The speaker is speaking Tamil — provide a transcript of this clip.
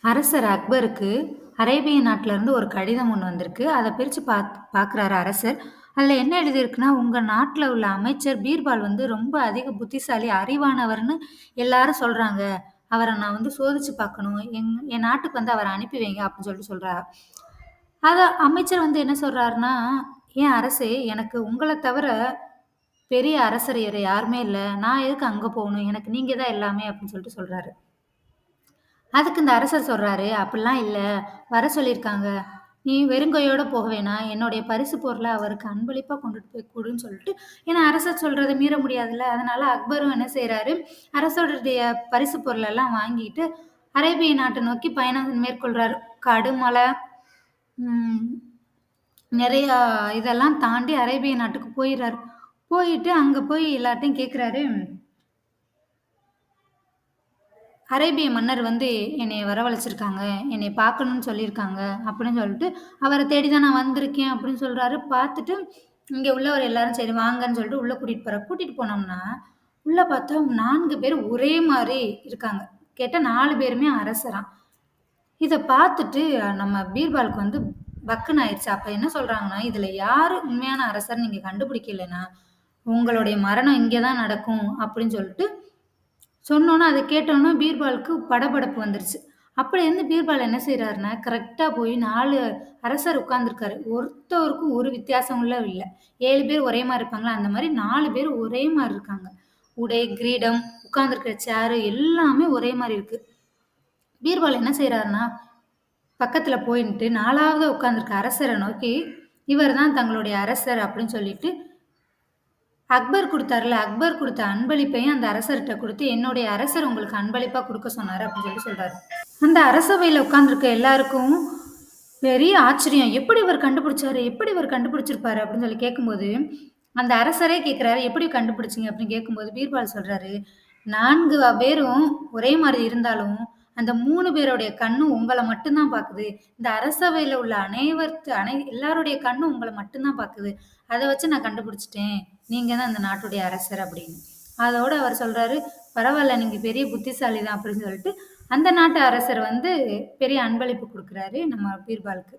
அரசர் அக்பருக்கு அரேபிய நாட்டிலேருந்து ஒரு கடிதம் ஒண்ணு வந்திருக்கு. அத பிரிச்சு பார்க்குறாரு அரசர். அதில என்ன எழுதியிருக்குன்னா, "உங்க நாட்ல உள்ள அமைச்சர் பீர்பால் வந்து ரொம்ப அதிக புத்திசாலி, அறிவானவர்ன்னு எல்லாரும் சொல்றாங்க. அவர நான் வந்து சோதிச்சு பார்க்கணும். என் நாட்டுக்கு வந்து அவர அனுப்பி வைங்க." அப்படின்னு சொல்லிட்டு சொல்றாராம். அத அமைச்சர் வந்து என்ன சொல்றாருன்னா, "ஏன் அரசே, எனக்கு உங்கள தவிர பெரிய அரசர் வேற யாருமே இல்ல. நான் எதுக்கு அங்க போணும்? எனக்கு நீங்க தான் எல்லாமே." அப்படின்னு சொல்லிட்டு சொல்றாரு. அதுக்கு இந்த அரசர் சொல்றாரு, "அப்படிலாம் இல்ல. வர சொல்லியிருக்காங்க. நீ வெறுங்கையோட போக வேணாம். என்னுடைய பரிசு பொருள அவருக்கு அன்பளிப்பா கொண்டுட்டு போய் குடுன்னு" சொல்லிட்டு ஏன்னா அரசர் சொல்றத மீற முடியாதுல்ல. அதனால அக்பரும் என்ன செய்றாரு, அரசருடைய பரிசு பொருளெல்லாம் வாங்கிட்டு அரேபிய நாட்ட நோக்கி பயணம் மேற்கொள்றாரு. காடு, மலை, ம் நெறையா இதெல்லாம் தாண்டி அரேபிய நாட்டுக்கு போயிறாரு. போயிட்டு அங்க போய் எல்லார்ட்டயும் கேட்குறாரு, அரேபிய மன்னர் வந்து என்னைய வரவழைச்சிருக்காங்க. என்னைய பார்க்கணும்னு சொல்லியிருக்காங்க. அப்படின்னு சொல்லிட்டு, அவர தேடி தான் நான் வந்திருக்கேன் அப்படின்னு சொல்றாரு. பார்த்துட்டு, இங்க உள்ளவர் எல்லாரும் சரி வாங்கன்னு சொல்லிட்டு உள்ள கூட்டிட்டு போறாரு. கூட்டிட்டு போனோம்னா, உள்ள பார்த்தா 4 பேரும் ஒரே மாரி இருக்காங்க. கேட்டா 4 பேருமே அரசராம். இத பார்த்துட்டு நம்ம பீர்பாலுக்கு வந்து பக்குன்னு ஆயிருச்சு. அப்ப என்ன சொல்றாங்கன்னா, "இதுல யாரு உண்மையான அரசர்ன்னு நீங்க கண்டுபிடிக்கலன்னா, உங்களுடைய மரணம் இங்க தான் நடக்கும்." அப்படின்னு சொல்லிட்டு சொன்னோனே, அத கேட்டோனே பீர்பாலுக்கு படபடப்பு வந்துருச்சு. அப்படி இருந்து பீர்பால் என்ன செய்றாருன்னா, கரெக்ட்டா போய் 4 அரசர் உட்கார்ந்திருக்காரு. ஒருத்தருக்கும் ஒரு வித்தியாசமுள்ள இல்ல. 7 பேர் ஒரே மாரி இருப்பாங்கல்ல, அந்த மாரி 4 பேர் ஒரே மாரி இருக்காங்க. உடை, கிரீடம், உட்கார்ந்திருக்கிற சேரு எல்லாமே ஒரே மாரி இருக்கு. பீர்பால் என்ன செய்றாருன்னா, பக்கத்துல போயின்ட்டு 4வது உட்கார்ந்திருக்க அரசர நோக்கி, "இவர் தான் தங்களுடைய அரசர்" அப்படின்னு சொல்லிட்டு அக்பர் குடுத்தார்ல, அக்பர் குடுத்த அன்பளிப்பையும் அந்த அரசர்ட்ட குடுத்து, "என்னுடைய அரசர் உங்களுக்கு அன்பளிப்பா குடுக்க சொன்னாரு" அப்படின்னு சொல்லி சொல்றாரு. அந்த அரசவையில உட்கார்ந்திருக்க எல்லாருக்கும் பெரிய ஆச்சரியம். "எப்படி இவர் கண்டுபிடிச்சாரு? எப்படி இவர் கண்டுபிடிச்சிருப்பாரு?" அப்படின்னு சொல்லி கேட்கும்போது, அந்த அரசரே கேட்கிறாரு, "எப்படி கண்டுபிடிச்சீங்க?" அப்படின்னு கேட்கும்போது, பீர்பால் சொல்றாரு, "4 பேரும் ஒரே மாரி இருந்தாலும், அந்த 3 பேருடைய கண்ணும் உங்கள மட்டும் தான் பாக்குது. இந்த அரசவையில உள்ள எல்லாருடைய கண்ணும் உங்கள மட்டும் தான் பாக்குது. அத வச்சு நான் கண்டுபிடிச்சுட்டேன். நீங்க தான் இந்த நாட்டுடைய அரசர்" அப்படின்னு. அதோட அவர் சொல்றாரு, "பரவால்ல, நீங்க பெரிய புத்திசாலி தான்" அப்படின்னு சொல்லிட்டு, அந்த நாட்டு அரசர் வந்து பெரிய அன்பளிப்பு குடுக்குறாரு நம்ம பீர்பாலுக்கு.